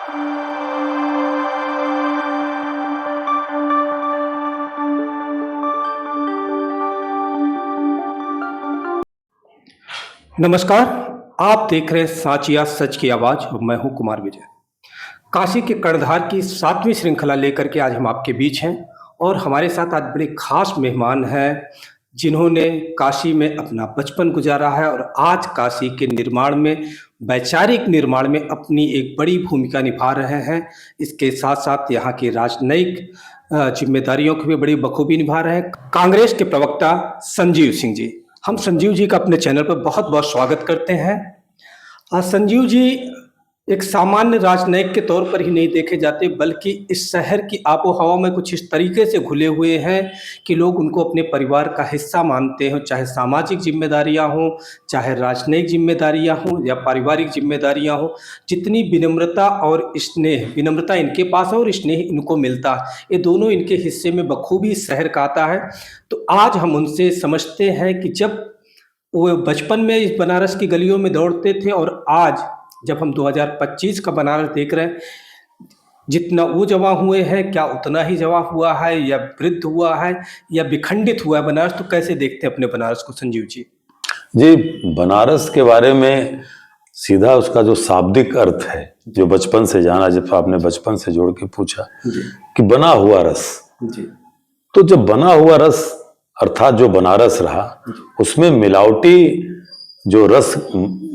नमस्कार, आप देख रहे हैं साचिया सच की आवाज और मैं हूं कुमार विजय। काशी के कर्णधार की 7वीं श्रृंखला लेकर के आज हम आपके बीच हैं और हमारे साथ आज बड़े खास मेहमान हैं जिन्होंने काशी में अपना बचपन गुजारा है और आज काशी के निर्माण में, वैचारिक निर्माण में अपनी एक बड़ी भूमिका निभा रहे हैं। इसके साथ साथ यहाँ की राजनयिक जिम्मेदारियों को भी बड़ी बखूबी निभा रहे हैं। कांग्रेस के प्रवक्ता संजीव सिंह जी, हम संजीव जी का अपने चैनल पर बहुत बहुत स्वागत करते हैं। संजीव जी एक सामान्य राजनयिक के तौर पर ही नहीं देखे जाते, बल्कि इस शहर की आबो हवा में कुछ इस तरीके से घुले हुए हैं कि लोग उनको अपने परिवार का हिस्सा मानते हैं, चाहे सामाजिक जिम्मेदारियां हों, चाहे राजनयिक जिम्मेदारियां हों या पारिवारिक जिम्मेदारियां हों। जितनी विनम्रता और स्नेह, विनम्रता इनके पास है और स्नेह इनको मिलता है, ये दोनों इनके हिस्से में बखूबी शहर का आता है। तो आज हम उनसे समझते हैं कि जब वो बचपन में इस बनारस की गलियों में दौड़ते थे और आज जब हम 2025 का बनारस देख रहे हैं, जितना वो जवां हुए हैं क्या उतना ही जवां हुआ है या वृद्ध हुआ है या विखंडित हुआ है बनारस? तो कैसे देखते हैं अपने बनारस को संजीव जी? जी, बनारस के बारे में सीधा उसका जो शाब्दिक अर्थ है, जो बचपन से जाना, जब आपने बचपन से जोड़ के पूछा कि बना हुआ रस जी। तो जब बना हुआ रस अर्थात जो बनारस रहा, उसमें मिलावटी जो रस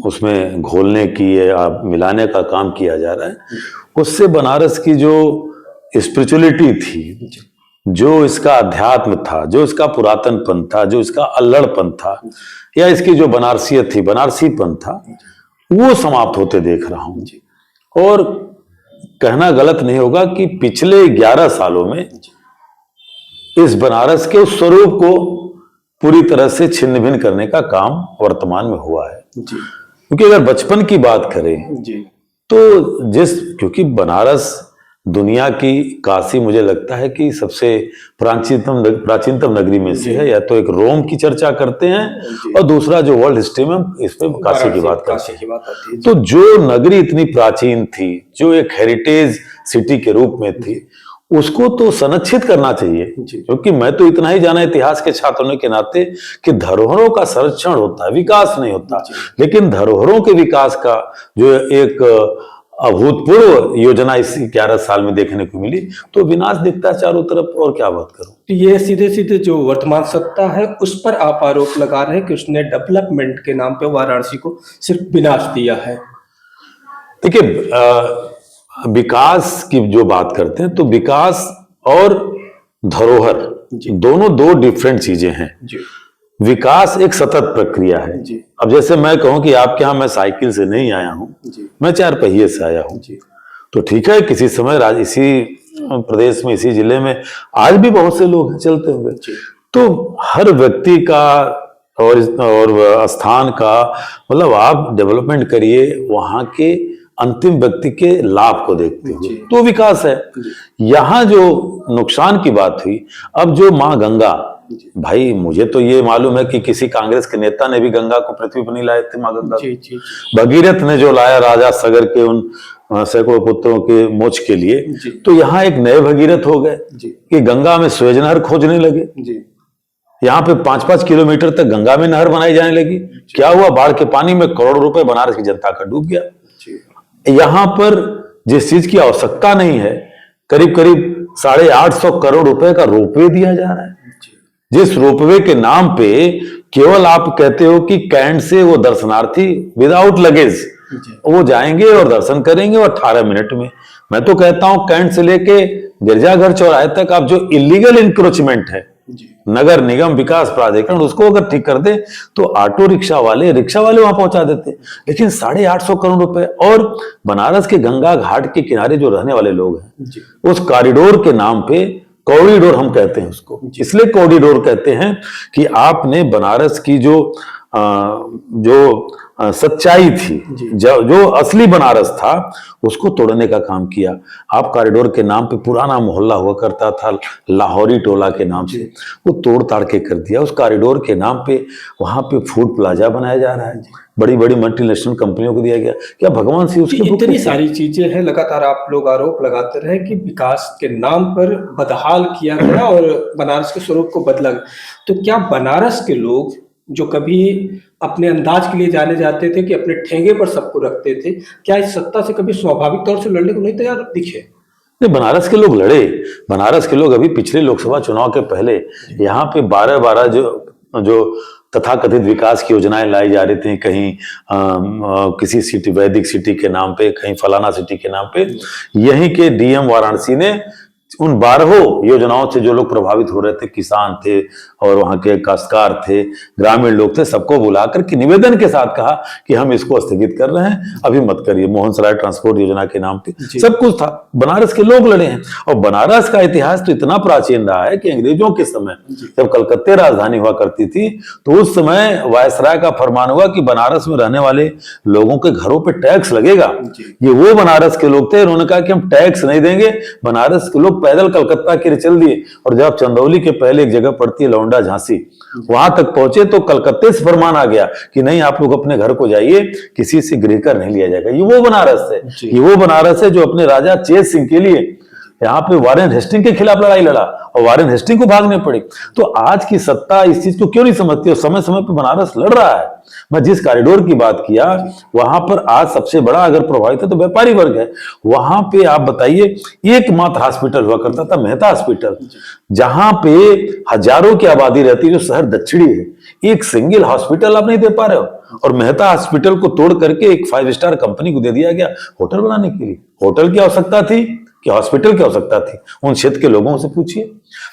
उसमें घोलने की या मिलाने का काम किया जा रहा है, उससे बनारस की जो स्पिरिचुअलिटी थी, जो इसका अध्यात्म था, जो इसका पुरातनपन था, जो इसका अल्लड़पन था या इसकी जो बनारसियत थी, बनारसीपन था, वो समाप्त होते देख रहा हूं। और कहना गलत नहीं होगा कि पिछले 11 सालों में इस बनारस के उस स्वरूप को पूरी तरह से छिन्न भिन्न करने का काम वर्तमान में हुआ है जी। क्योंकि अगर बचपन की बात करें जी, तो क्योंकि दुनिया की काशी मुझे लगता है कि सबसे प्राचीनतम नगरी में से है। या तो एक रोम की चर्चा करते हैं और दूसरा जो वर्ल्ड हिस्ट्री में इस पे काशी की बात करते हैं। तो जो नगरी इतनी प्राचीन थी, जो एक हेरिटेज सिटी के रूप में थी, उसको तो संरक्षित करना चाहिए। क्योंकि मैं तो इतना ही जाना इतिहास के छात्र होने के नाते कि धरोहरों का संरक्षण होता है, विकास नहीं होता। लेकिन धरोहरों के विकास का जो एक अभूतपूर्व योजना इस 11 साल में देखने को मिली, तो विनाश दिखता है चारों तरफ। और क्या बात करूं। ये सीधे सीधे जो वर्तमान सत्ता है उस पर आप आरोप लगा रहे हैं कि उसने डेवलपमेंट के नाम पे वाराणसी को सिर्फ विनाश दिया है। देखिए, विकास की जो बात करते हैं तो विकास और धरोहर दोनों दो डिफरेंट चीजें हैं। विकास एक सतत प्रक्रिया है। अब जैसे मैं कहूं कि आपके यहाँ मैं साइकिल से नहीं आया हूं, मैं 4 पहिए से आया हूं, तो ठीक है, किसी समय इसी प्रदेश में, इसी जिले में आज भी बहुत से लोग हैं चलते हुए। तो हर व्यक्ति का और स्थान का मतलब आप डेवलपमेंट करिए वहां के अंतिम व्यक्ति के लाभ को देखते हुए, तो विकास है। यहां जो नुकसान की बात हुई, अब जो माँ गंगा, भाई मुझे तो ये मालूम है कि किसी कांग्रेस के नेता ने भी गंगा को पृथ्वी पर नहीं लाए थे। माँ गंगा भगीरथ ने जो लाया राजा सगर के उन सैकड़ों पुत्रों के मोक्ष के लिए, तो यहाँ एक नए भगीरथ हो गए कि गंगा में स्वेज नहर खोजने लगे। यहाँ पे 5-5 किलोमीटर तक गंगा में नहर बनाई जाने लगी। क्या हुआ? बाढ़ के पानी में करोड़ों रुपए बनारस की जनता का डूब गया। यहां पर जिस चीज की आवश्यकता नहीं है, करीब करीब 850 करोड़ रुपए का रोपवे दिया जा रहा है, जिस रोपवे के नाम पे केवल आप कहते हो कि कैंट से वो दर्शनार्थी विदाउट लगेज वो जाएंगे और दर्शन करेंगे और 18 मिनट में। मैं तो कहता हूं कैंट से लेके गिरजाघर चौराहे तक आप जो इलीगल इंक्रोचमेंट है, नगर निगम विकास प्राधिकरण उसको अगर ठीक कर दे तो ऑटो रिक्शा वाले वहां पहुंचा देते। लेकिन 850 करोड़ रुपए, और बनारस के गंगा घाट के किनारे जो रहने वाले लोग हैं, उस कॉरिडोर के नाम पे, कॉरिडोर हम कहते हैं उसको, इसलिए कॉरिडोर कहते हैं कि आपने बनारस की जो जो सच्चाई थी, जो असली बनारस था, उसको तोड़ने का काम किया। आप कॉरिडोर के नाम पे पुराना मोहल्ला हुआ करता था लाहौरी टोला के नाम से, वो तोड़ ताड़ के कर दिया। उस कॉरिडोर के नाम पे वहां पे फूड प्लाजा बनाया जा रहा है, बड़ी बड़ी मल्टीनेशनल कंपनियों को दिया गया। क्या भगवान से उसके इतनी सारी चीजें हैं, लगातार आप लोग आरोप लगाते रहे कि विकास के नाम पर बदहाल किया गया और बनारस के स्वरूप को बदला गया। तो क्या बनारस के लोग जो कभी अपने अंदाज के लिए जाने जाते थे कि अपने ठेंगे पर सबको रखते थे, क्या इस सत्ता से कभी स्वाभाविक तौर से लड़ने को नहीं तैयार दिखे? नहीं, बनारस के लोग लड़े। बनारस के लोग अभी पिछले लोकसभा चुनाव के पहले यहाँ पे 12-12 जो तथाकथित विकास की योजनाएं लाई जा रही थी, कहीं किसी सिटी, वैदिक सिटी के नाम पे, कहीं फलाना सिटी के नाम पे, यहीं के डीएम वाराणसी ने उन 12 योजनाओं से जो लोग प्रभावित हो रहे थे, किसान थे और वहां के काश्तकार थे, ग्रामीण लोग थे, सबको बुलाकर के निवेदन के साथ कहा कि हम इसको स्थगित कर रहे हैं, अभी मत करिए। मोहन सराय ट्रांसपोर्ट योजना के नाम पे सब कुछ था। बनारस के लोग लड़े हैं। और बनारस का इतिहास तो इतना प्राचीन रहा है कि अंग्रेजों के समय जब कलकत्ते राजधानी हुआ करती थी, तो उस समय वायसराय का फरमान हुआ कि बनारस में रहने वाले लोगों के घरों पे टैक्स लगेगा। ये वो बनारस के लोग थे, उन्होंने कहा कि हम टैक्स नहीं देंगे। बनारस के लोग पैदल कलकत्ता के लिए चल दिए, और जब चंदौली के पहले एक जगह पड़ती है लौंडा झांसी, वहां तक पहुंचे तो कलकत्ते से फरमान आ गया कि नहीं, आप लोग अपने घर को जाइए, किसी से गृहकर नहीं लिया जाएगा। ये वो बनारस है, ये वो बनारस है जो अपने राजा चेत सिंह के लिए यहाँ पे वारेन हेस्टिंग के खिलाफ लड़ाई लड़ा और वारेन हेस्टिंग को भागने पड़ी। तो आज की सत्ता इस चीज को क्यों नहीं समझती, और समय समय पर बनारस लड़ रहा है। मैं जिस कॉरिडोर की बात किया, वहां पर आज सबसे बड़ा अगर प्रभावित है तो व्यापारी वर्ग है। वहां पे आप बताइए, एकमात्र हॉस्पिटल हुआ करता था मेहता हॉस्पिटल, जहां पे हजारों की आबादी रहती है, जो शहर दक्षिणी है, एक सिंगल हॉस्पिटल आप नहीं दे पा रहे हो। और मेहता हॉस्पिटल को तोड़ करके एक 5 स्टार कंपनी को दे दिया गया होटल बनाने के लिए। होटल की आवश्यकता थी कि हॉस्पिटल की आवश्यकता थी, उन क्षेत्र के लोगों से पूछिए।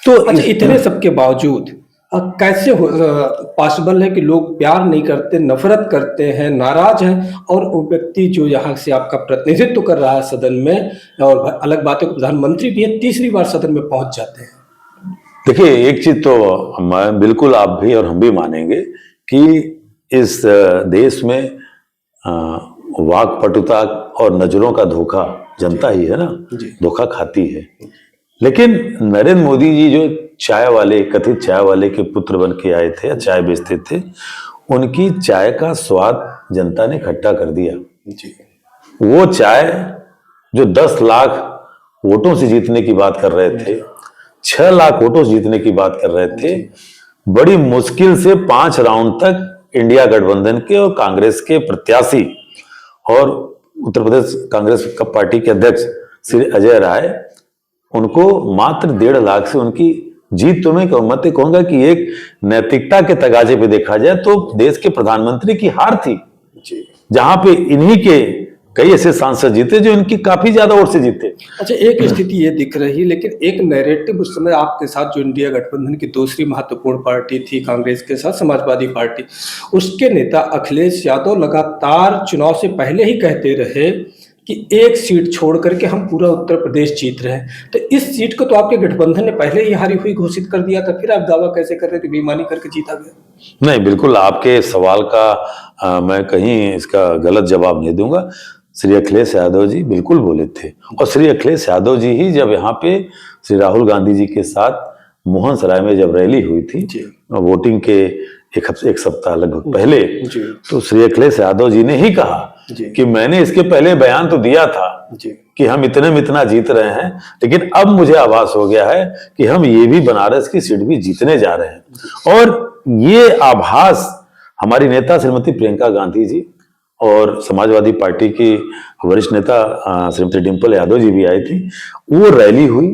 तो अच्छा, इतने सबके बावजूद कैसे पॉसिबल है कि लोग प्यार नहीं करते, नफरत करते हैं, नाराज हैं, और वो व्यक्ति जो यहाँ से आपका प्रतिनिधित्व कर रहा है सदन में, और अलग बात है कि प्रधानमंत्री भी है, तीसरी बार सदन में पहुंच जाते हैं? देखिए, एक चीज तो मैं बिल्कुल, आप भी और हम भी मानेंगे कि इस देश में वाकपटुता और नजरों का धोखा जनता ही है ना, धोखा खाती है। लेकिन नरेंद्र मोदी जी जो चाय वाले, कथित चाय वाले के पुत्र बन के आए थे, चाय बेचते थे, उनकी चाय का स्वाद जनता ने खट्टा कर दिया। वो चाय जो 10 लाख वोटों से जीतने की बात कर रहे थे, 6 लाख वोटों से जीतने की बात कर रहे थे, बड़ी मुश्किल से 5 राउंड तक इंडिया गठबंधन के और कांग्रेस के प्रत्याशी और उत्तर प्रदेश कांग्रेस का पार्टी के अध्यक्ष श्री अजय राय, उनको मात्र 1.5 लाख से उनकी जीत। तो मैं कहूंगा कि एक नैतिकता के तगाजे पे देखा जाए तो देश के प्रधानमंत्री की हार थी, जहां पे इन्हीं के कई ऐसे सांसद जीते जो इनकी काफी ज्यादा वोट से जीते। अच्छा, एक स्थिति ये दिख रही, लेकिन एक नैरेटिव उस समय आपके साथ, जो इंडिया गठबंधन की दूसरी महत्वपूर्ण पार्टी थी कांग्रेस के साथ, समाजवादी पार्टी, उसके नेता अखिलेश यादव लगातार चुनाव से पहले ही कहते रहे कि एक सीट छोड़ करके हम पूरा उत्तर प्रदेश जीत रहे हैं। तो इस सीट को तो आपके गठबंधन ने पहले ही हारी हुई घोषित कर दिया था, फिर आप दावा कैसे कर रहे थे बेईमानी करके जीता गया? नहीं, बिल्कुल आपके सवाल का मैं कहीं इसका गलत जवाब नहीं दूंगा। श्री अखिलेश यादव जी बिल्कुल बोले थे, और श्री अखिलेश यादव जी ही जब यहाँ पे श्री राहुल गांधी जी के साथ मोहन सराय में जब रैली हुई थी वोटिंग के एक सप्ताह लगभग पहले, तो श्री अखिलेश यादव जी ने ही कहा कि मैंने इसके पहले बयान तो दिया था कि हम इतने में इतना जीत रहे हैं, लेकिन अब मुझे आभास हो गया है कि हम ये भी बनारस की सीट भी जीतने जा रहे हैं। और ये आभास हमारी नेता श्रीमती प्रियंका गांधी जी और समाजवादी पार्टी की वरिष्ठ नेता श्रीमती डिंपल यादव जी भी आई थी, वो रैली हुई,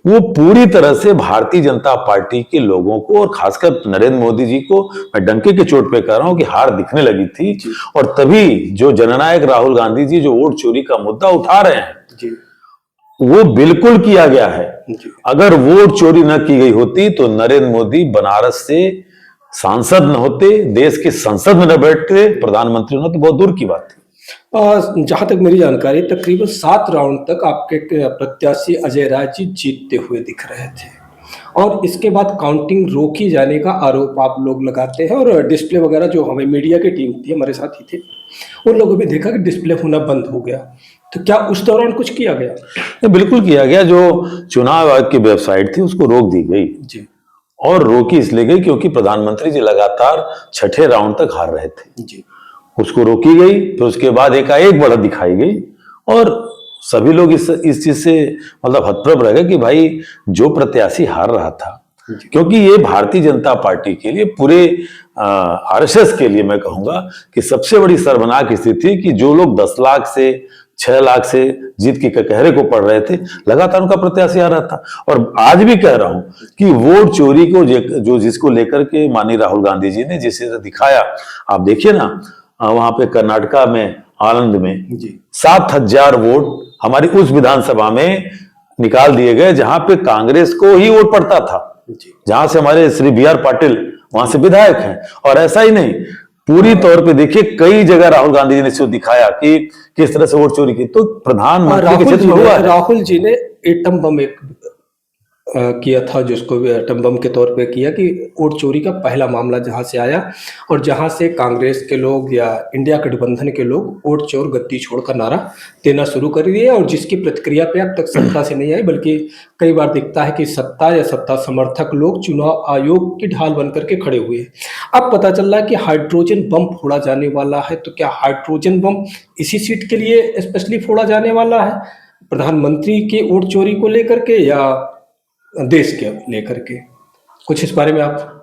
वो पूरी तरह से भारतीय जनता पार्टी के लोगों को और खासकर नरेंद्र मोदी जी को, मैं डंके के चोट पे कह रहा हूं कि हार दिखने लगी थी। और तभी जो जननायक राहुल गांधी जी जो वोट चोरी का मुद्दा उठा रहे हैं, वो बिल्कुल किया गया है। अगर वोट चोरी न की गई होती तो नरेंद्र मोदी बनारस से सांसद न होते, देश की संसद में न बैठते, प्रधानमंत्री होना तो बहुत दूर की बात थी। जहां तक मेरी जानकारी, तकरीबन 7 राउंड तक आपके प्रत्याशी अजय राय जी जीतते हुए दिख रहे थे, और इसके बाद काउंटिंग रोकी जाने का आरोप आप लोग लगाते हैं, और डिस्प्ले वगैरह जो हमें मीडिया की टीम थी, हमारे साथ ही थे, उन लोगों ने देखा कि डिस्प्ले होना बंद हो गया। तो क्या उस दौरान कुछ किया गया? बिल्कुल किया गया। जो चुनाव आयोग की वेबसाइट थी उसको रोक दी गई, जी और रोकी इसलिए गई क्योंकि प्रधानमंत्री जी लगातार छठे राउंड तक हार रहे थे। जी उसको रोकी गई, फिर उसके बाद एकाएक बढ़त दिखाई गई, और सभी लोग इस चीज से मतलब हतप्रभ रह गए कि भाई जो प्रत्याशी हार रहा था, क्योंकि ये भारतीय जनता पार्टी के लिए, पूरे आरएसएस के लिए मैं कहूंगा कि सबसे बड़ी शर्मनाक स्थिति कि जो लोग 10 लाख से 6 लाख से जीत की ककहरे को पढ़ रहे थे, लगातार उनका प्रत्याशी आ रहा था। और आज भी कह रहा हूं कि वोट चोरी को जो जिसको लेकर के माननीय राहुल गांधी जी ने जिसे दिखाया, आप देखिए ना, वहां पे कर्नाटका में आनंद में 7,000 वोट हमारी उस विधानसभा में निकाल दिए गए जहां पे कांग्रेस को ही वोट पड़ता था, जहां से हमारे श्री बी आर पाटिल वहां से विधायक हैं। और ऐसा ही नहीं, पूरी तौर पे देखिए कई जगह राहुल गांधी जी ने इसको दिखाया कि किस तरह से वोट चोरी की। तो प्रधानमंत्री के क्षेत्र में हुआ है। राहुल जी ने एटम बम एक किया था, जिसको भी एटम बम के तौर पे किया, कि वोट चोरी का पहला मामला जहां से आया और जहां से कांग्रेस के लोग या इंडिया गठबंधन के लोग वोट चोर गद्दी छोड़ का नारा देना शुरू कर दिए, और जिसकी प्रतिक्रिया पे अब तक सत्ता से नहीं आई, बल्कि कई बार दिखता है कि सत्ता या सत्ता समर्थक लोग चुनाव आयोग की ढाल बन करके खड़े हुए हैं। अब पता चल रहा है कि हाइड्रोजन बम फोड़ा जाने वाला है, तो क्या हाइड्रोजन बम इसी सीट के लिए स्पेशली फोड़ा जाने वाला है, प्रधानमंत्री के वोट चोरी को लेकर के या देश के लेकर के? कुछ इस बारे में आप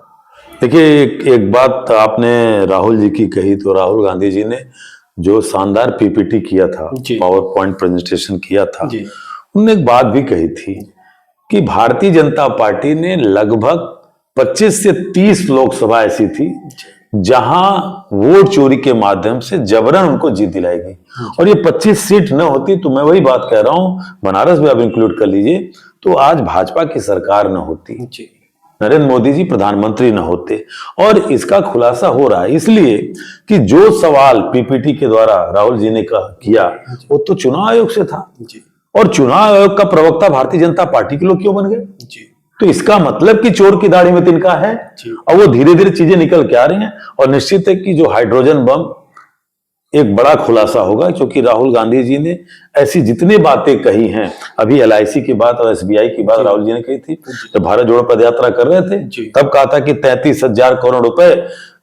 देखिए, एक बात आपने राहुल जी की कही, तो राहुल गांधी जी ने जो शानदार पीपीटी किया था, पावर पॉइंट प्रेजेंटेशन किया था, उन्होंने एक बात भी कही थी कि भारतीय जनता पार्टी ने लगभग 25 से 30 लोकसभा ऐसी थी जहां वोट चोरी के माध्यम से जबरन उनको जीत दिलाई गई। और ये 25 सीट न होती, तो मैं वही बात कह रहा हूं, बनारस भी आप इंक्लूड कर लीजिए, तो आज भाजपा की सरकार न होती, नरेंद्र मोदी जी प्रधानमंत्री न होते। और इसका खुलासा हो रहा है इसलिए कि जो सवाल पीपीटी के द्वारा राहुल जी ने किया वो तो चुनाव आयोग से था, और चुनाव आयोग का प्रवक्ता भारतीय जनता पार्टी के लोग क्यों बन गए? तो इसका मतलब कि चोर की दाढ़ी में तिनका है, और वो धीरे धीरे चीजें निकल के आ रही हैं। और निश्चित है कि जो हाइड्रोजन बम एक बड़ा खुलासा होगा, क्योंकि राहुल गांधी जी ने ऐसी जितनी बातें कही हैं, अभी एलआईसी की बात और एसबीआई की बात राहुल जी ने कही थी, जब भारत जोड़ो पदयात्रा कर रहे थे तब कहा था कि 33,000 करोड़ रुपए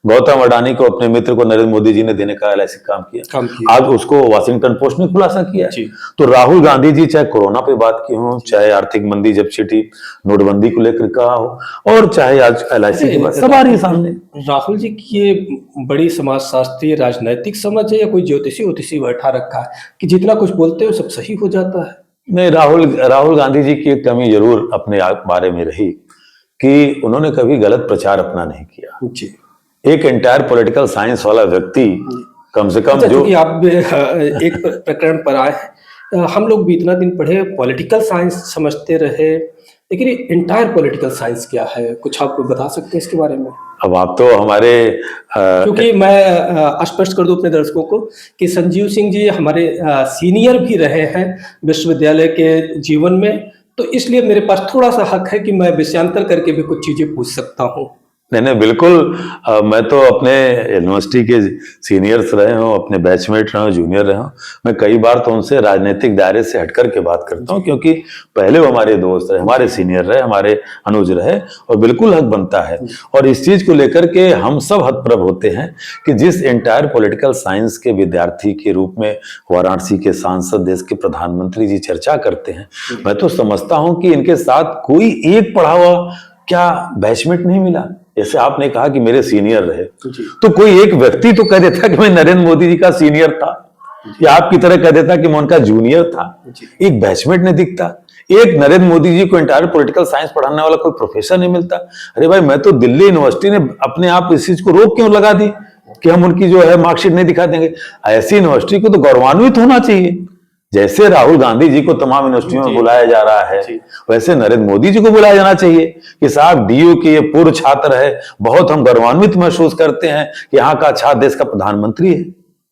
गौतम अडानी को, अपने मित्र को नरेंद्र मोदी जी ने देने का एलआईसी काम किया। आज उसको वाशिंगटन पोस्ट ने खुलासा किया है। तो राहुल गांधी जी चाहे कोरोना पे बात की हो, चाहे आर्थिक मंदी जब छिटी, नोटबंदी को लेकर कहा हो, और चाहे आज एलआईसी की बात, सब आ रही है सामने। राहुल जी की ये बड़ी समाजशास्त्रीय राजनैतिक समझ है, या कोई ज्योतिषी बैठा रखा है कि जितना कुछ बोलते हो सब सही हो जाता है? नहीं, राहुल गांधी जी की एक कमी जरूर अपने बारे में रही कि उन्होंने कभी गलत प्रचार अपना नहीं किया। एक एंटायर पॉलिटिकल साइंस वाला व्यक्ति कम से कम जो आप एक प्रकरण पर आए, हम लोग भी इतना दिन पढ़े, पॉलिटिकल साइंस समझते रहे, लेकिन एंटायर पॉलिटिकल साइंस क्या है, कुछ आप बता सकते हैं इसके बारे में? अब आप तो हमारे क्योंकि मैं स्पष्ट कर दूं अपने दर्शकों को कि संजीव सिंह जी हमारे सीनियर भी रहे हैं विश्वविद्यालय के जीवन में, तो इसलिए मेरे पास थोड़ा सा हक है कि मैं विषयांतर करके भी कुछ चीजें पूछ सकता हूँ। नहीं, बिल्कुल। मैं तो अपने यूनिवर्सिटी के सीनियर्स रहे हूँ, अपने बैचमेट रहे हूँ, जूनियर रहे हूँ, मैं कई बार तो उनसे राजनीतिक दायरे से हटकर के बात करता हूँ, क्योंकि पहले वो हमारे दोस्त रहे, हमारे सीनियर रहे, हमारे अनुज रहे, और बिल्कुल हक बनता है। और इस चीज को लेकर के हम सब हतप्रभ होते हैं कि जिस एंटायर पॉलिटिकल साइंस के विद्यार्थी के रूप में वाराणसी के सांसद, देश के प्रधानमंत्री जी चर्चा करते हैं, मैं तो समझता हूँ कि इनके साथ कोई एक पढ़ा हुआ क्या बैचमेट नहीं मिला। जैसे आपने कहा कि मेरे सीनियर रहे, तो कोई एक व्यक्ति तो कह देता कि मैं नरेंद्र मोदी जी का सीनियर था, या आपकी तरह कह देता कि मैं उनका जूनियर था। एक बैचमेट नहीं दिखता, एक नरेंद्र मोदी जी को एंटायर पॉलिटिकल साइंस पढ़ाने वाला कोई प्रोफेसर नहीं मिलता। अरे भाई, मैं तो दिल्ली यूनिवर्सिटी ने अपने आप इस चीज को रोक क्यों लगा दी कि हम उनकी जो है मार्कशीट नहीं दिखा देंगे? ऐसी यूनिवर्सिटी को तो गौरवान्वित होना चाहिए। जैसे राहुल गांधी जी को तमाम यूनिवर्सिटियों में बुलाया जा रहा है, वैसे नरेंद्र मोदी जी को बुलाया जाना चाहिए कि साहब डीयू के ये पूर्व छात्र है, बहुत हम गौरवान्वित महसूस करते हैं कि यहाँ का छात्र देश का प्रधानमंत्री है।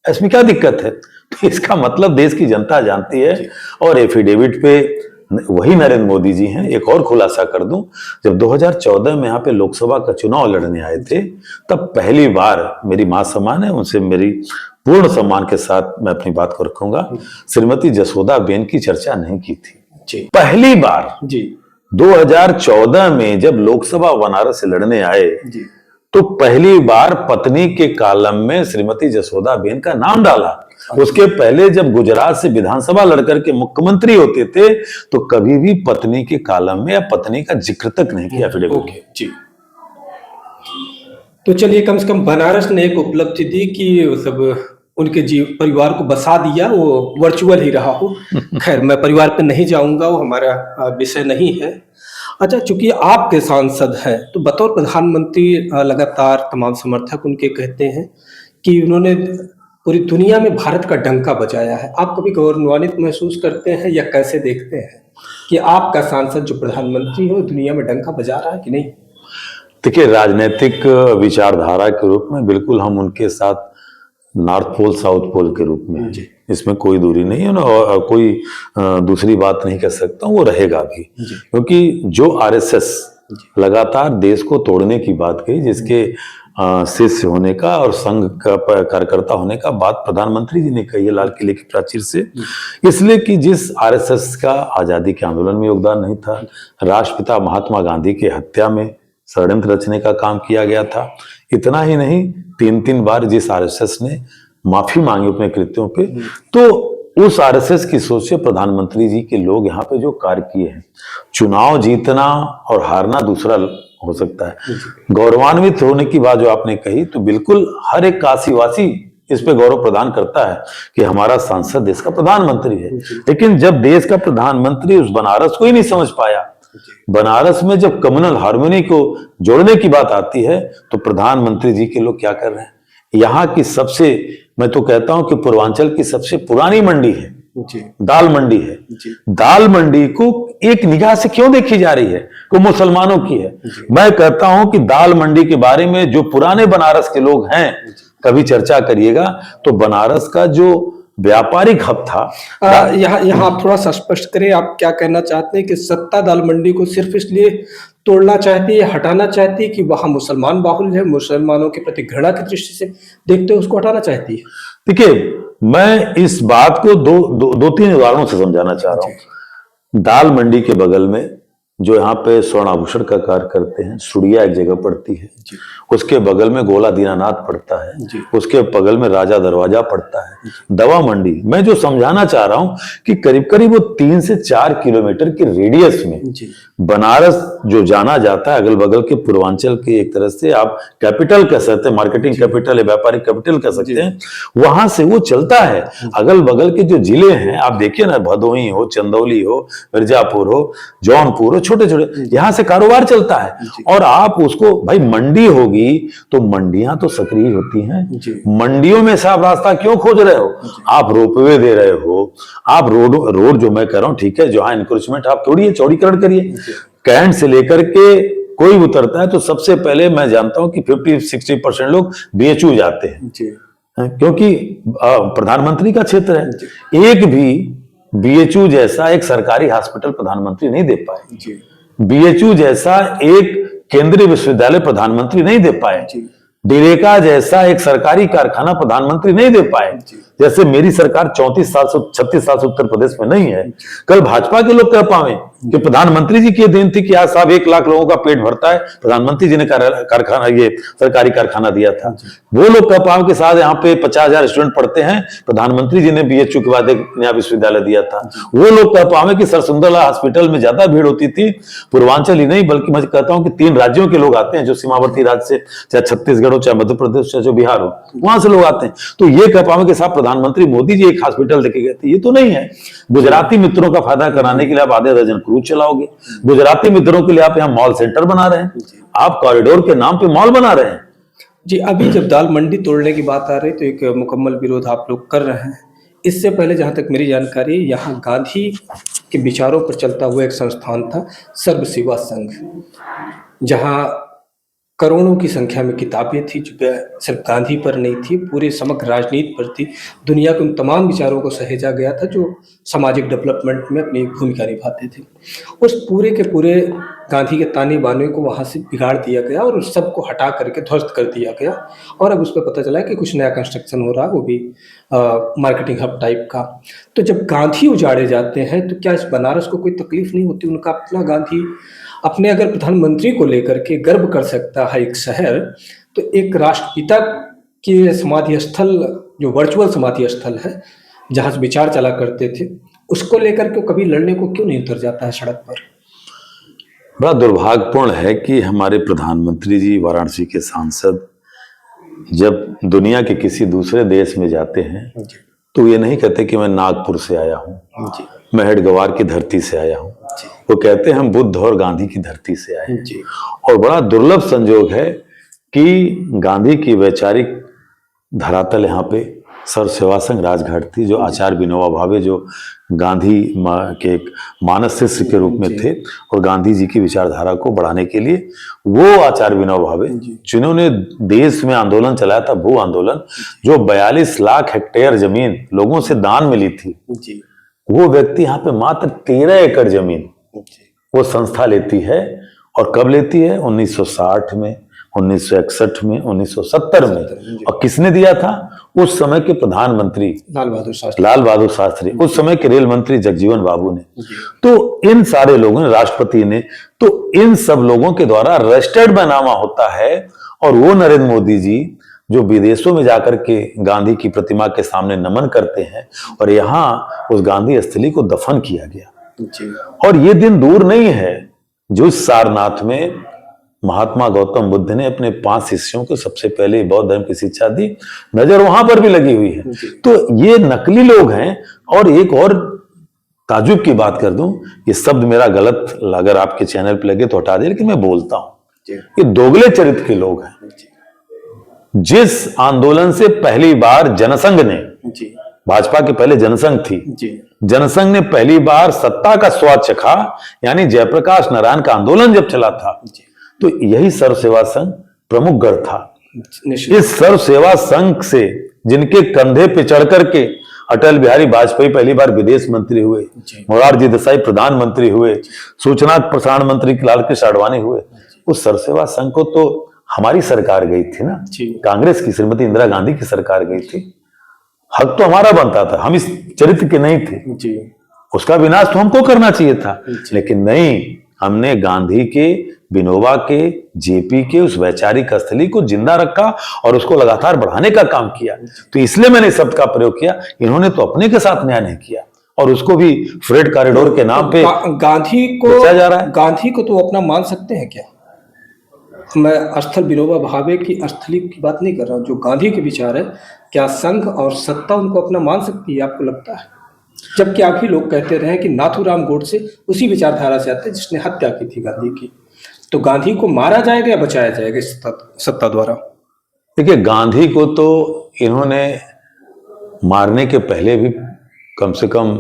इसमें क्या दिक्कत है? तो इसका मतलब देश की जनता जानती है। और एफिडेविट पे वही नरेंद्र मोदी जी हैं। एक और खुलासा कर दूं, जब 2014 में यहाँ पे लोकसभा का चुनाव लड़ने आए थे, तब पहली बार, मेरी मां समान है, उनसे मेरी पूर्ण सम्मान के साथ मैं अपनी बात को रखूंगा, श्रीमती जसोदा बेन की चर्चा नहीं की थी जी पहली बार। जी 2014 में जब लोकसभा बनारस से लड़ने आए, जी तो पहली बार पत्नी के कॉलम में श्रीमती जसोदा बेन का नाम डाला। उसके पहले जब गुजरात से विधानसभा लड़कर के मुख्यमंत्री होते थे, तो कभी भी पत्नी के कॉलम में या पत्नी का जिक्र तक नहीं किया एफिडेविट। ओके जी। तो चलिए, कम से कम बनारस ने एक उपलब्धि दी कि मतलब उनके परिवार को बसा दिया, वो वर्चुअल ही रहा हो। खैर, मैं परिवार पे नहीं जाऊंगा, वो हमारा विषय नहीं है। अच्छा, चूंकि आपके सांसद हैं, तो बतौर प्रधानमंत्री लगातार तमाम समर्थक उनके कहते हैं कि उन्होंने पूरी दुनिया में भारत का डंका बजाया है। आप कभी गौरवान्वित महसूस करते हैं या कैसे देखते हैं कि आपका सांसद जो प्रधानमंत्री है, दुनिया में डंका बजा रहा है कि नहीं? देखिए, राजनीतिक विचारधारा के रूप में बिल्कुल हम उनके साथ नॉर्थ पोल साउथ पोल के रूप में, इसमें कोई दूरी नहीं है और कोई दूसरी बात नहीं कर सकता, वो रहेगा भी। क्योंकि जो आरएसएस लगातार देश को तोड़ने की बात कही, जिसके शिष्य होने का और संघ का कार्यकर्ता होने का बात प्रधानमंत्री जी ने कही है लाल किले की प्राचीर से, इसलिए कि जिस आरएसएस का आजादी के आंदोलन में योगदान नहीं था, राष्ट्रपिता महात्मा गांधी की हत्या में षड्यंत्र रचने का काम किया गया था, इतना ही नहीं, 3-3 बार जिस आरएसएस ने माफी मांगी अपने कृत्यों पे, तो उस आरएसएस की सोच से प्रधानमंत्री जी के लोग यहाँ पे जो कार्य किए हैं, चुनाव जीतना और हारना दूसरा हो सकता है। गौरवान्वित होने की बात जो आपने कही, तो बिल्कुल हर एक काशीवासी इस पे गौरव प्रदान करता है कि हमारा सांसद देश का प्रधानमंत्री है। लेकिन जब देश का प्रधानमंत्री उस बनारस को ही नहीं समझ पाया, बनारस में जब कम्युनल हार्मोनी को जोड़ने की बात आती है, तो प्रधानमंत्री जी के लोग क्या कर रहे हैं? यहाँ की सबसे, मैं तो कहता हूं कि पूर्वांचल की सबसे पुरानी मंडी है दाल मंडी है। दाल मंडी को एक निगाह से क्यों देखी जा रही है? वो मुसलमानों की है। मैं कहता हूं कि दाल मंडी के बारे में जो पुराने बनारस के लोग हैं, कभी चर्चा करिएगा, तो बनारस का जो व्यापारिक हब था, यहाँ आप थोड़ा सा स्पष्ट करें, आप क्या कहना चाहते हैं कि सत्ता दाल मंडी को सिर्फ इसलिए तोड़ना चाहती है, हटाना चाहती है कि वहां मुसलमान बाहुल्य है, मुसलमानों के प्रति घृणा की दृष्टि से देखते उसको हटाना चाहती है? देखिए, मैं इस बात को दो तीन उदाहरणों से समझाना चाह रहा हूं। दाल मंडी के बगल में जो यहाँ पे स्वर्ण आभूषण का कार्य करते हैं, सुड़िया एक जगह पड़ती है, उसके बगल में गोला दीनानाथ पड़ता है, उसके बगल में राजा दरवाजा पड़ता है, दवा मंडी। मैं जो समझाना चाह रहा हूं कि करीब करीब वो 3 से 4 किलोमीटर के रेडियस में बनारस जो जाना जाता है, अगल बगल के पूर्वांचल के एक तरह से आप कैपिटल कह सकते हैं, मार्केटिंग कैपिटल है, व्यापारिक कैपिटल कह सकते हैं, वहां से वो चलता है। अगल बगल के जो जिले हैं, आप देखिए ना, भदोही हो, चंदौली हो, मिर्जापुर हो, जौनपुर हो, छोटे छोटे यहाँ से कारोबार चलता है। और आप उसको, भाई मंडी होगी तो मंडियां तो सक्रिय होती हैं, मंडियों में से आप रास्ता क्यों खोज रहे हो? आप रोपवे दे रहे हो, आप रोड जो मैं कह रहा हूं, ठीक है, जहां इंक्रोचमेंट आप तोड़िए, चौड़ीकरण करिए। कैंट से लेकर के कोई उतरता है तो सबसे पहले मैं जानता हूं कि 50-60% लोग बीएचयू जाते हैं, क्योंकि प्रधानमंत्री का क्षेत्र है। एक भी बीएचयू जैसा एक सरकारी हॉस्पिटल प्रधानमंत्री नहीं दे पाए, बीएचयू जैसा एक केंद्रीय विश्वविद्यालय प्रधानमंत्री नहीं दे पाए, डीरेका जैसा एक सरकारी कारखाना प्रधानमंत्री नहीं दे पाए। जैसे मेरी सरकार 36 साल से उत्तर प्रदेश में नहीं है। कल भाजपा के लोग कह पावे कि प्रधानमंत्री जी की देन थी कि आज साहब 1 लाख लोगों का पेट भरता है, प्रधानमंत्री जी ने कारखाना, ये सरकारी कारखाना दिया था। वो लोग कह पावे कि साहब यहाँ पे 50,000 स्टूडेंट पढ़ते हैं, प्रधानमंत्री जी ने बीएचयू के बाद एक नया विश्वविद्यालय दिया था। वो लोग कह पावे कि सर सुंदरलाल हॉस्पिटल में ज्यादा भीड़ होती थी, पूर्वांचल ही नहीं बल्कि मैं कहता हूं कि 3 राज्यों के लोग आते हैं, जो सीमावर्ती राज्य से, चाहे छत्तीसगढ़ हो, चाहे मध्य प्रदेश, चाहे जो बिहार हो, वहां से लोग आते हैं। तो ये कह पावे कि साहब प्रधानमंत्री मोदी जी एक हॉस्पिटल देके गए थे, ये तो नहीं है। गुजराती मित्रों का फायदा कराने के लिए आप आधे दर्जन क्रूज चलाओगे, गुजराती मित्रों के लिए आप यहाँ मॉल सेंटर बना रहे हैं, आप कॉरिडोर के नाम पे मॉल बना रहे हैं। जी, अभी जब दाल मंडी तोड़ने की बात आ रही तो एक मुकम्मल विरोध आप लोग कर रहे हैं। इससे पहले जहां तक मेरी जानकारी, यहाँ गांधी के विचारों पर चलता हुआ एक संस्थान था, सर्व सेवा संघ, जहां करोड़ों की संख्या में किताबें थी जो सिर्फ गांधी पर नहीं थी, पूरे समग्र राजनीति पर थी। दुनिया के उन तमाम विचारों को सहेजा गया था जो सामाजिक डेवलपमेंट में अपनी भूमिका निभाते थे। उस पूरे के पूरे गांधी के ताने बाने को वहाँ से बिगाड़ दिया गया और उस सब को हटा करके ध्वस्त कर दिया गया। और अब उस पर पता चला कि कुछ नया कंस्ट्रक्शन हो रहा है, वो भी मार्केटिंग हब टाइप का। तो जब गांधी उजाड़े जाते हैं तो क्या इस बनारस को कोई तकलीफ नहीं होती? उनका अपना गांधी अपने अगर प्रधानमंत्री को लेकर के गर्व कर सकता है एक शहर, तो एक राष्ट्रपिता के समाधि स्थल, जो वर्चुअल समाधि स्थल है जहाँ से विचार चला करते थे, उसको लेकर के कभी लड़ने को क्यों नहीं उतर जाता है सड़क पर? बड़ा दुर्भाग्यपूर्ण है कि हमारे प्रधानमंत्री जी, वाराणसी के सांसद, जब दुनिया के किसी दूसरे देश में जाते हैं तो ये नहीं कहते कि मैं नागपुर से आया हूँ, मैं हेडगवार की धरती से आया हूँ। वो कहते हैं हम बुद्ध और गांधी की धरती से आए हैं। और बड़ा दुर्लभ संजोग है कि गांधी की वैचारिक धरातल यहाँ पे सर सेवा संघ राजघाट थी, जो आचार्य विनोबा भावे, जो गांधी के एक मानस शिष्य के रूप में थे और गांधी जी की विचारधारा को बढ़ाने के लिए वो आचार्य विनोबा भावे जिन्होंने देश में आंदोलन चलाया था, भू आंदोलन, जो 42 लाख हेक्टेयर जमीन लोगों से दान मिली थी, वो व्यक्ति यहाँ पे मात्र 13 एकड़ जमीन वो संस्था लेती है। और कब लेती है? 1960 में, 1961 में, 1970 में। और किसने दिया था? उस समय के प्रधानमंत्री लाल बहादुर शास्त्री, उस समय के रेल मंत्री जगजीवन बाबू ने। तो इन सारे लोगों ने, राष्ट्रपति ने, तो इन सब लोगों के द्वारा रजिस्टर्ड बैनामा होता है। और वो नरेंद्र मोदी जी जो विदेशों में जाकर के गांधी की प्रतिमा के सामने नमन करते हैं, और यहाँ उस गांधी स्थली को दफन किया गया। और ये दिन दूर नहीं है जो सारनाथ में महात्मा गौतम बुद्ध ने अपने 5 शिष्यों को सबसे पहले बौद्ध धर्म की शिक्षा दी। नजर वहां पर भी लगी हुई है। तो ये नकली लोग हैं। और एक और ताजुब की बात कर दूं, ये शब्द मेरा गलत अगर आपके चैनल पे लगे तो हटा दे, लेकिन मैं बोलता हूं, ये दोगले चरित्र के लोग हैं। जिस आंदोलन से पहली बार जनसंघ ने, भाजपा के पहले जनसंघ थी, जनसंघ ने पहली बार सत्ता का स्वाद चखा, यानी जयप्रकाश नारायण का आंदोलन जब चला था, तो यही सर्व सेवा संघ प्रमुख गढ़ था। इस सर्व सेवा संघ से, जिनके कंधे पे चढ़ करके अटल बिहारी वाजपेयी पहली बार विदेश मंत्री हुए, मोरारजी देसाई प्रधानमंत्री हुए, सूचना प्रसारण मंत्री लालकृष्ण आडवाणी हुए, उस सर्व सेवा संघ को तो हमारी सरकार गई थी ना, कांग्रेस की श्रीमती इंदिरा गांधी की सरकार गई थी। हक तो हमारा बनता था, हम इस चरित्र के नहीं थे, उसका विनाश तो हमको करना चाहिए था, लेकिन नहीं, हमने गांधी के, विनोबा के, जेपी के उस वैचारिक स्थली को जिंदा रखा और उसको लगातार बढ़ाने का काम किया। तो इसलिए मैंने शब्द का प्रयोग किया। इन्होंने तो अपने के साथ न्याय नहीं किया और उसको भी फ्रेड कॉरिडोर के नाम पे गांधी को बेचा जा रहा है। गांधी को तो अपना मान सकते हैं क्या? मैं स्थल विनोबा भावे की स्थली की बात नहीं कर रहा हूँ, जो गांधी के विचार है, क्या संघ और सत्ता उनको अपना मान सकती है, आपको लगता है? जबकि आप ही लोग कहते रहे कि नाथूराम गोडसे उसी विचारधारा से आते हैं जिसने हत्या की थी गांधी की। तो गांधी को मारा जाएगा या बचाया जाएगा सत्ता द्वारा? देखिए, गांधी को तो इन्होंने मारने के पहले भी कम से कम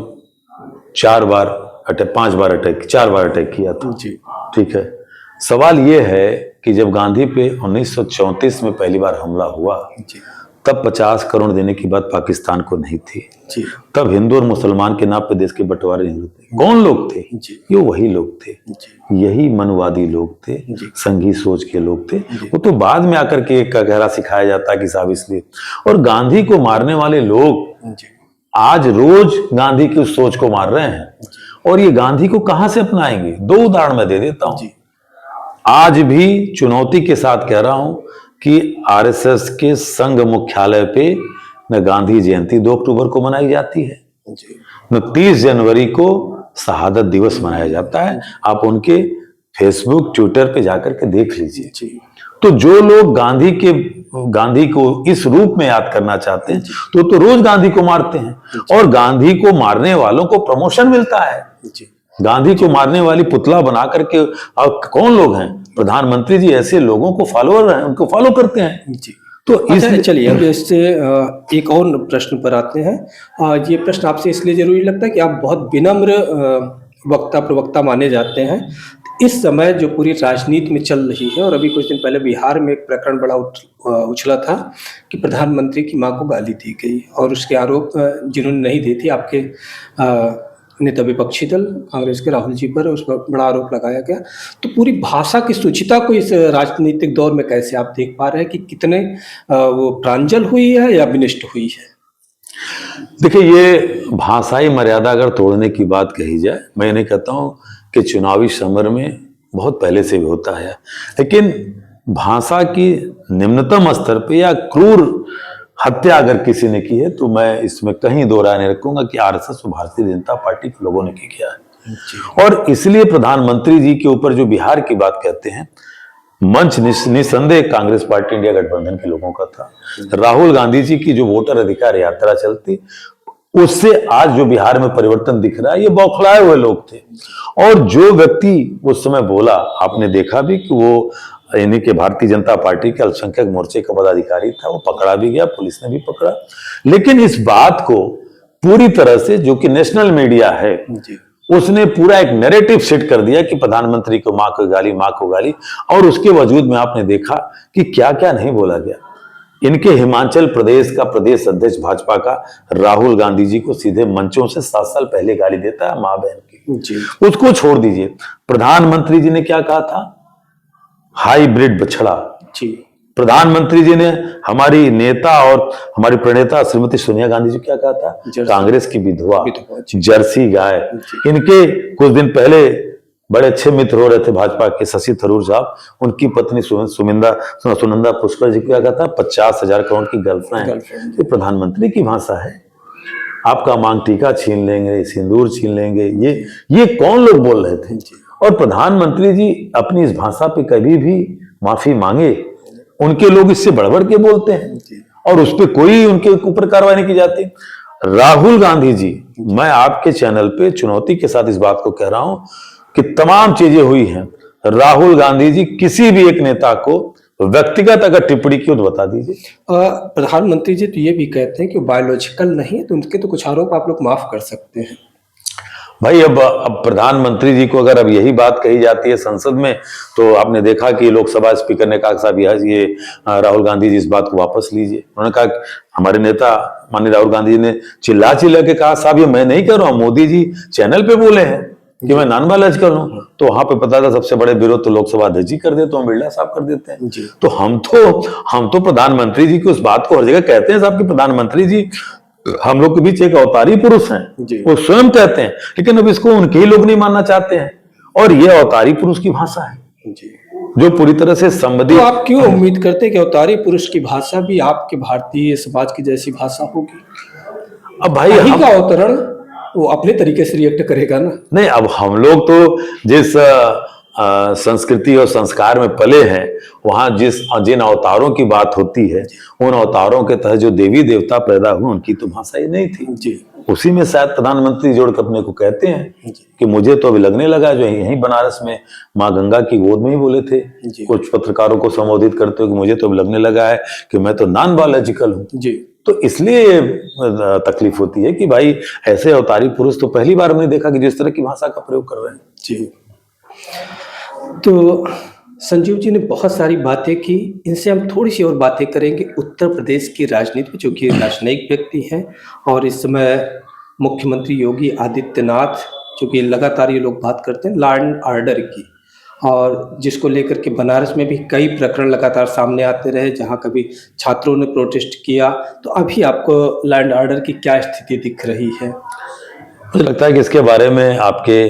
4 बार अटैक, 5 बार अटैक, 4 बार अटैक किया था। ठीक है। सवाल यह है कि जब गांधी पे 1934 में पहली बार हमला हुआ, तब 50 करोड़ देने की बात पाकिस्तान को नहीं थी। तब हिंदू और मुसलमान के नाम पे देश के बंटवारे नहीं होते। कौन लोग थे? ये वही लोग थे, यही मनवादी लोग थे, संघी सोच के लोग थे। वो तो बाद में आकर के एक गहरा सिखाया जाता है कि साहब इसलिए। और गांधी को मारने वाले लोग आज रोज गांधी की उस सोच को मार रहे हैं, और ये गांधी को कहां से अपनाएंगे? 2 उदाहरण मैं दे देता हूं। आज भी चुनौती के साथ कह रहा हूं कि आरएसएस के संघ मुख्यालय पे न गांधी जयंती 2 अक्टूबर को मनाई जाती है, न 30 जनवरी को शहादत दिवस मनाया जाता है। आप उनके फेसबुक, ट्विटर पे जाकर के देख लीजिए। तो जो लोग गांधी को इस रूप में याद करना चाहते हैं, तो रोज गांधी को मारते हैं, और गांधी को मारने वालों को प्रमोशन मिलता है। गांधी को मारने वाली पुतला बना करके कौन लोग हैं? प्रधानमंत्री जी ऐसे लोगों को फॉलोअर हैं, उनको फॉलो करते हैं। तो इसलिए चलिए अब इससे एक और प्रश्न पर आते हैं। ये प्रश्न आपसे इसलिए जरूरी लगता है कि आप बहुत विनम्र वक्ता प्रवक्ता माने जाते हैं। इस समय जो पूरी राजनीति में चल रही है, और अभी कुछ दिन पहले बिहार में एक प्रकरण बड़ा उछला था कि प्रधानमंत्री की मां को गाली दी गई, और उसके आरोप जिन्होंने नहीं दी थी, आपके नेता विपक्षी दल कांग्रेस के राहुल जी पर उस पर बड़ा आरोप लगाया गया। तो पूरी भाषा की शुचिता को इस राजनीतिक दौर में कैसे आप देख पा रहे हैं कि कितने वो प्रांजल हुई है या विनिष्ट हुई है? देखिए, ये भाषाई मर्यादा अगर तोड़ने की बात कही जाए, मैं नहीं कहता हूं कि चुनावी समर में बहुत पहले से भी होता है, लेकिन भाषा की निम्नतम स्तर पे या क्रूर हत्या अगर किसी ने की है तो मैं इसमें कहीं दो राय नहीं रखूंगा कि आरएसएस और भारतीय जनता पार्टी के लोगों ने किया है। और इसलिए प्रधानमंत्री जी के ऊपर जो बिहार की बात कहते हैं, मंच निसंदेह कांग्रेस पार्टी इंडिया गठबंधन के लोगों का था। राहुल गांधी जी की जो वोटर अधिकार यात्रा चलती, उससे आज जो बिहार में परिवर्तन दिख रहा है, ये बौखलाए हुए लोग थे। और जो व्यक्ति उस समय बोला, आपने देखा भी कि वो यानी कि भारतीय जनता पार्टी के अल्पसंख्यक मोर्चे का पदाधिकारी था, वो पकड़ा भी गया, पुलिस ने भी पकड़ा। लेकिन इस बात को पूरी तरह से, जो कि नेशनल मीडिया है, उसने पूरा एक नैरेटिव सेट कर दिया कि प्रधानमंत्री को मां को गाली, मां को गाली। और उसके वजूद में आपने देखा कि क्या क्या नहीं बोला गया। इनके हिमाचल प्रदेश का प्रदेश अध्यक्ष भाजपा का राहुल गांधी जी को सीधे मंचों से 7 साल पहले गाली देता है मां बहन की। उसको छोड़ दीजिए, प्रधानमंत्री जी ने क्या कहा था? हाइब्रिड बछड़ा। प्रधानमंत्री जी ने हमारी नेता और हमारी प्रणेता श्रीमती सोनिया गांधी जी क्या कहा था? कांग्रेस की विधवा, जर्सी गाय। इनके कुछ दिन पहले बड़े अच्छे मित्र हो रहे थे भाजपा के शशि थरूर साहब, उनकी पत्नी सुनंदा पुष्कर जी क्या कहा था? 50,000 करोड़ की गर्लफ्रेंड। ये प्रधानमंत्री की भाषा है। आपका मांग टीका छीन लेंगे, सिंदूर छीन लेंगे, ये कौन लोग बोल रहे थे? और प्रधानमंत्री जी अपनी इस भाषा पे कभी भी माफी मांगे, उनके लोग इससे बढ़ के बोलते हैं और उस पर कोई उनके ऊपर कार्रवाई नहीं की जाती। राहुल गांधी जी, मैं आपके चैनल पे चुनौती के साथ इस बात को कह रहा हूं कि तमाम चीजें हुई हैं। राहुल गांधी जी किसी भी एक नेता को व्यक्तिगत अगर टिप्पणी की तो बता दीजिए। प्रधानमंत्री जी तो ये भी कहते हैं कि बायोलॉजिकल नहीं है, तो उनके तो कुछ आरोप आप लोग माफ कर सकते हैं। भाई, अब प्रधानमंत्री जी को अगर अब यही बात कही जाती है संसद में, तो आपने देखा कि लोकसभा स्पीकर ने कहा साहब ये राहुल गांधी जी इस बात को वापस लीजिए। उन्होंने कहा, हमारे नेता माननीय राहुल गांधी जी ने चिल्ला के कहा साहब ये मैं नहीं कर रहा हूं, मोदी जी चैनल पे बोले हैं कि मैं नॉन बायोलॉजिकल हूं। तो वहां पे पता था सबसे बड़े विरोध तो लोकसभा अध्यक्ष जी कर देते, तो बिरला साहब कर देते हैं। तो हम तो प्रधानमंत्री जी की उस बात को हर जगह कहते हैं साहब कि प्रधानमंत्री जी हम लोग के बीच एक अवतारी पुरुष हैं, वो स्वयं कहते हैं। लेकिन अब इसको उनके ही लोग नहीं मानना चाहते हैं, और ये अवतारी पुरुष की भाषा है जो पूरी तरह से संबंधित। तो आप क्यों उम्मीद करते हैं कि अवतारी पुरुष की भाषा भी आपके भारतीय समाज की जैसी भाषा होगी? अब भाई का अवतरण वो अपने तरीके से रिएक्ट करेगा ना। नहीं, अब हम लोग तो जिस संस्कृति और संस्कार में पले हैं, वहां जिन अवतारों की बात होती है, उन अवतारों के तहत जो देवी देवता पैदा हुए, उनकी तो भाषा ही नहीं थी। उसी में शायद प्रधानमंत्री जोड़कर अपने को कहते हैं कि मुझे तो अभी लगने लगा जो यहीं बनारस में माँ गंगा की गोद में ही बोले थे कुछ पत्रकारों को संबोधित करते हुए कि मुझे तो अभी लगने लगा है कि मैं तो नॉन बायोलॉजिकल हूँ। तो इसलिए तकलीफ होती है कि भाई ऐसे अवतारी पुरुष तो पहली बार हमने देखा कि जिस तरह की भाषा का प्रयोग कर रहे हैं। तो संजीव जी ने बहुत सारी बातें की, इनसे हम थोड़ी सी और बातें करेंगे उत्तर प्रदेश की राजनीति में, जो कि राजनयिक व्यक्ति हैं और इस समय मुख्यमंत्री योगी आदित्यनाथ, जो कि लगातार ये लोग बात करते हैं लॉ एंड ऑर्डर की, और जिसको लेकर के बनारस में भी कई प्रकरण लगातार सामने आते रहे, जहां कभी छात्रों ने प्रोटेस्ट किया। तो अभी आपको लॉ एंड ऑर्डर की क्या स्थिति दिख रही है? मुझे लगता है कि इसके बारे में आपके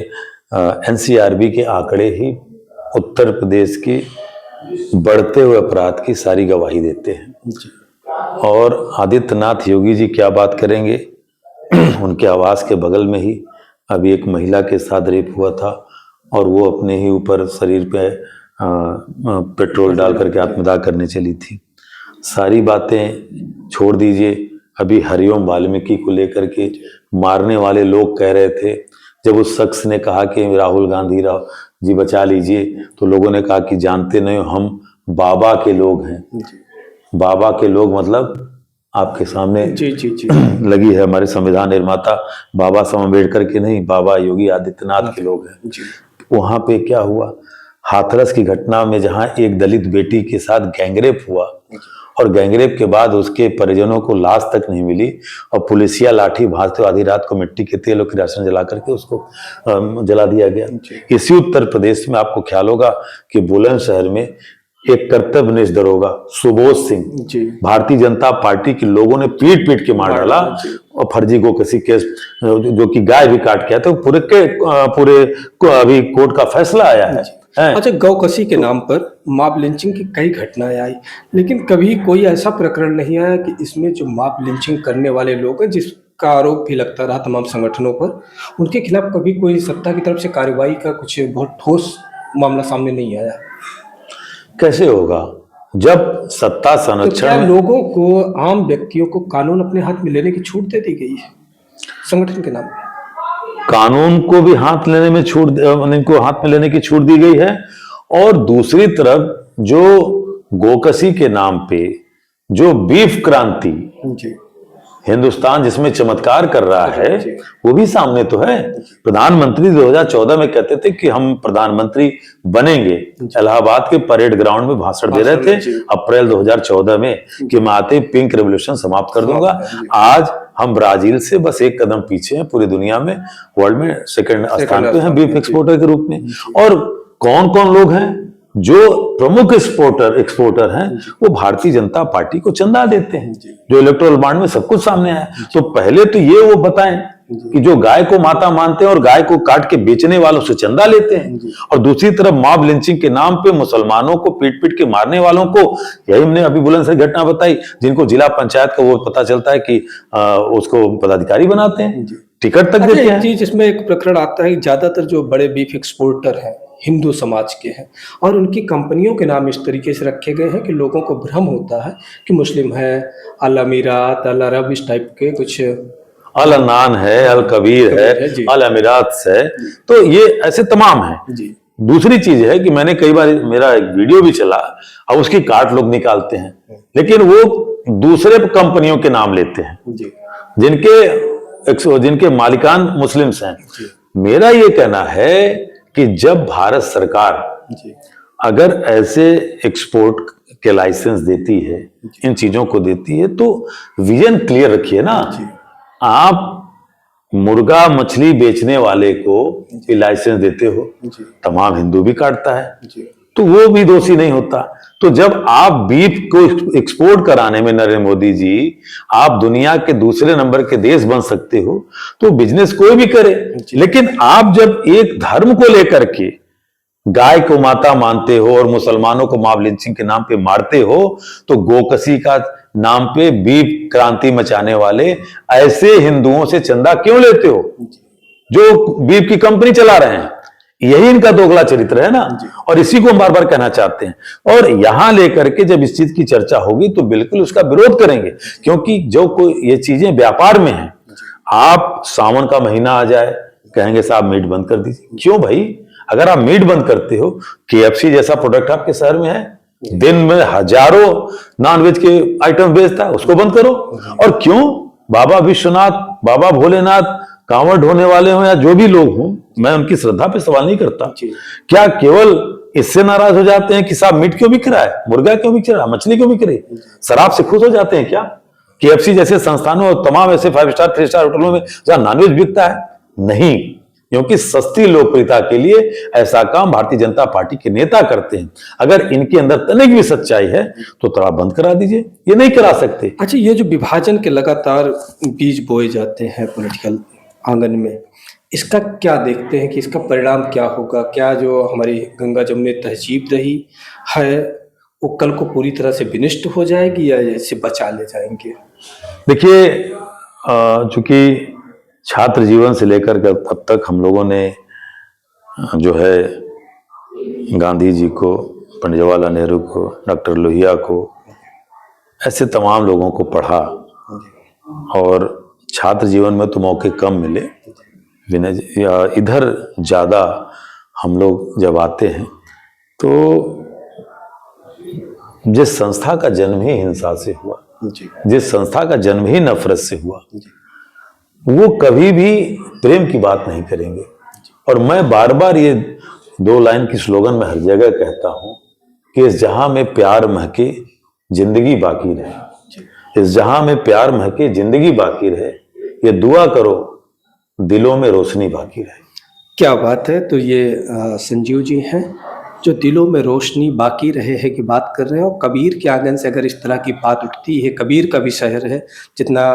एनसीआरबी के आंकड़े ही उत्तर प्रदेश की बढ़ते हुए अपराध की सारी गवाही देते हैं। और आदित्यनाथ योगी जी क्या बात करेंगे, उनके आवास के बगल में ही अभी एक महिला के साथ रेप हुआ था और वो अपने ही ऊपर शरीर पे पेट्रोल डाल करके आत्मदाह करने चली थी। सारी बातें छोड़ दीजिए, अभी हरिओम वाल्मीकि को लेकर के मारने वाले लोग कह रहे थे, जब उस शख्स ने कहा कि राहुल गांधी जी बचा लीजिए, तो लोगों ने कहा कि जानते नहीं हो, हम बाबा के लोग हैं। बाबा के लोग मतलब आपके सामने लगी है हमारे संविधान निर्माता बाबा साहब अम्बेडकर के नहीं, बाबा योगी आदित्यनाथ के लोग हैं। वहां पे क्या हुआ, हाथरस की घटना में जहां एक दलित बेटी के साथ गैंगरेप हुआ और गैंगरेप के बाद उसके परिजनों को लाश तक नहीं मिली और पुलिसिया लाठी भांजते आधी रात को मिट्टी के तेल और किरासन जला करके उसको जला दिया गया। इसी उत्तर प्रदेश में आपको ख्याल होगा कि बुलंदशहर में एक कर्तव्यनिष्ठ दरोगा सुबोध सिंह भारतीय जनता पार्टी के लोगों ने पीट पीट के मार डाला और फर्जी गोकसी केस जो कि गाय भी काट के आया, तो पूरे अभी कोर्ट का फैसला आया है। अच्छा, गौकसी के नाम पर मॉब लिंचिंग की कई घटनाएं आई, लेकिन कभी कोई ऐसा प्रकरण नहीं आया कि इसमें जो मॉब लिंचिंग करने वाले लोग हैं, जिसका आरोप भी लगता रहा तमाम संगठनों पर, उनके खिलाफ कभी कोई सत्ता की तरफ से कार्रवाई का कुछ बहुत ठोस मामला सामने नहीं आया। कैसे होगा जब सत्ता संरक्षण तो लोगों को, आम व्यक्तियों को कानून अपने हाथ में लेने की छूट दे दी गई है संगठन के नाम पर? कानून को भी हाथ लेने में हाथ में लेने की छूट दी गई है, और दूसरी तरफ जो गोकसी के नाम पे जो बीफ क्रांति हिंदुस्तान जिसमें चमत्कार कर रहा है, वो भी सामने तो है। प्रधानमंत्री 2014 में कहते थे कि हम प्रधानमंत्री बनेंगे, इलाहाबाद के परेड ग्राउंड में भाषण दे रहे थे अप्रैल 2014 में कि मैं आते ही पिंक रेवोल्यूशन समाप्त कर दूंगा। आज हम ब्राजील से बस एक कदम पीछे हैं, पूरी दुनिया में वर्ल्ड में सेकंड स्थान पे हैं बीफ एक्सपोर्टर के रूप में। और कौन कौन लोग हैं जो प्रमुख एक्सपोर्टर हैं, वो भारतीय जनता पार्टी को चंदा देते हैं, जो इलेक्टोरल बॉन्ड में सब कुछ सामने आया। तो पहले तो ये वो बताएं कि जो गाय को माता मानते हैं और गाय को काट के बेचने वालों से चंदा लेते हैं, और दूसरी तरफ मॉब लिंचिंग के नाम पे मुसलमानों को पीट पीट के मारने वालों को, यही हमने अभी बुलंदशहर घटना बताई, जिनको जिला पंचायत का वो पता चलता है कि उसको पदाधिकारी बनाते हैं, टिकट तक देते हैं। इसमें एक प्रकरण आता है, ज्यादातर जो बड़े बीफ एक्सपोर्टर हैं हिंदू समाज के हैं, और उनकी कंपनियों के नाम इस तरीके से रखे गए हैं कि लोगों को भ्रम होता है कि मुस्लिम है, अल अमीरात, अल अरब, इस टाइप के कुछ, अल अनान है, अल कबीर है, अल अमीरात है, तो ये ऐसे तमाम है। दूसरी चीज है कि मैंने कई बार, मेरा एक वीडियो भी चला, अब उसकी काट लोग निकालते हैं, लेकिन वो दूसरे कंपनियों के नाम लेते हैं जिनके मालिकान मुस्लिम्स हैं। मेरा ये कहना है कि जब भारत सरकार अगर ऐसे एक्सपोर्ट के लाइसेंस देती है, इन चीजों को देती है, तो विजन क्लियर रखिए ना। आप मुर्गा मछली बेचने वाले को लाइसेंस देते हो, तमाम हिंदू भी काटता है, तो वो भी दोषी नहीं होता। तो जब आप बीफ को एक्सपोर्ट कराने में, नरेंद्र मोदी जी, आप दुनिया के दूसरे नंबर के देश बन सकते हो, तो बिजनेस कोई भी करे, लेकिन आप जब एक धर्म को लेकर के गाय को माता मानते हो और मुसलमानों को मॉब लिंचिंग के नाम पे मारते हो, तो गोकसी का नाम पे बीफ क्रांति मचाने वाले ऐसे हिंदुओं से चंदा क्यों लेते हो जो बीफ की कंपनी चला रहे हैं? यही इनका दोगला चरित्र है ना, और इसी को हम बार बार कहना चाहते हैं। और यहां लेकर के जब इस चीज की चर्चा होगी तो बिल्कुल उसका विरोध करेंगे, क्योंकि जो कोई ये चीजें व्यापार में हैं, आप सावन का महीना आ जाए, कहेंगे साहब मीट बंद कर दीजिए। क्यों भाई? अगर आप मीट बंद करते हो, KFC जैसा प्रोडक्ट आपके शहर में है, दिन में हजारों नॉनवेज के आइटम बेचता है, उसको बंद करो। और क्यों? बाबा विश्वनाथ, बाबा भोलेनाथ, कांवड़ ढोने वाले हो या जो भी लोग हों, मैं उनकी श्रद्धा पे सवाल नहीं करता, क्या केवल इससे नाराज हो जाते हैं कि साहब मीट क्यों बिक रहा है, मुर्गा क्यों बिक रहा है, मछली क्यों बिक रही है? शराब से खुश हो जाते हैं क्या? KFC जैसे संस्थानों और तमाम ऐसे 5 स्टार 3 स्टार होटलों में जहां नॉनवेज बिकता है? नहीं, क्योंकि सस्ती लोकप्रियता के लिए ऐसा काम भारतीय जनता पार्टी के नेता करते हैं। अगर इनके अंदर तनिक भी सच्चाई है तो थोड़ा बंद करा दीजिए, ये नहीं करा सकते। अच्छा, ये जो विभाजन के लगातार बीज बोए जाते हैं पॉलिटिकल आंगन में, इसका क्या देखते हैं कि इसका परिणाम क्या होगा? क्या जो हमारी गंगा जमुनी तहजीब रही है वो कल को पूरी तरह से विनष्ट हो जाएगी या इसे बचा ले जाएंगे? देखिए, चूंकि छात्र जीवन से लेकर के अब तक हम लोगों ने जो है गांधी जी को, पंडित जवाहरलाल नेहरू को, डॉक्टर लोहिया को, ऐसे तमाम लोगों को पढ़ा, और छात्र जीवन में तो मौके कम मिले, इधर ज्यादा हम लोग जब आते हैं तो जिस संस्था का जन्म ही हिंसा से हुआ, जिस संस्था का जन्म ही नफरत से हुआ, वो कभी भी प्रेम की बात नहीं करेंगे। और मैं बार बार ये दो लाइन की स्लोगन मैं हर जगह कहता हूं कि इस जहां में प्यार महके जिंदगी बाकी रहे, इस जहां में प्यार महके जिंदगी बाकी रहे, ये दुआ करो दिलों में रोशनी बाकी रहे। क्या बात है। तो ये संजीव जी हैं जो दिलों में रोशनी बाकी रहे है की बात कर रहे हैं। और कबीर के आंगन से अगर इस तरह की बात उठती है, कबीर का भी शहर है, जितना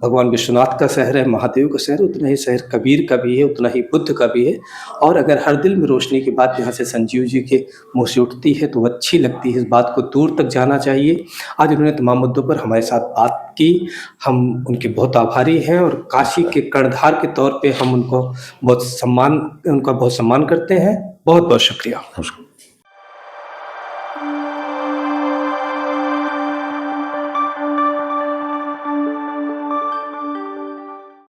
भगवान विश्वनाथ का शहर है, महादेव का शहर, उतना ही शहर कबीर का भी है, उतना ही बुद्ध का भी है। और अगर हर दिल में रोशनी की बात यहाँ से संजीव जी के मुंह से उठती है तो अच्छी लगती है। इस बात को दूर तक जाना चाहिए। आज उन्होंने तमाम मुद्दों पर हमारे साथ बात की, हम उनके बहुत आभारी हैं। और काशी के कर्णधार के तौर पे हम उनका बहुत सम्मान करते हैं। बहुत बहुत शुक्रिया। नमस्कार।